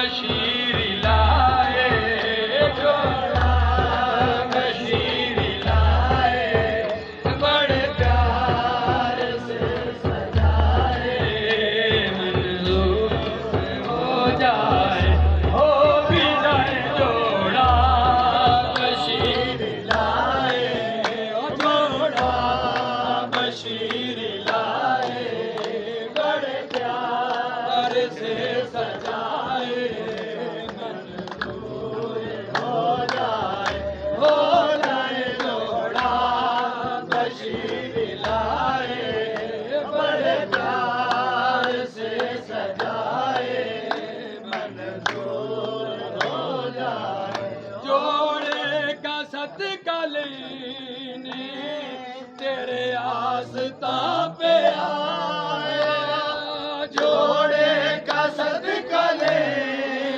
बशीर लाए, जोड़ा बशीर लाए, बड़े प्यार से सजाए, मंजूर हो जाए, हो भी जाए जोड़ा बशीर लाए, जोड़ा बशीर लाए, बड़े प्यार से सजाए, मंजूर हो जाए जोड़ा बशीर लाए, बड़े प्यार से सजाए, मंजूर हो जाए। जोड़े का सदका लेने तेरे आस्था पे आए, जोड़े का सदका लेने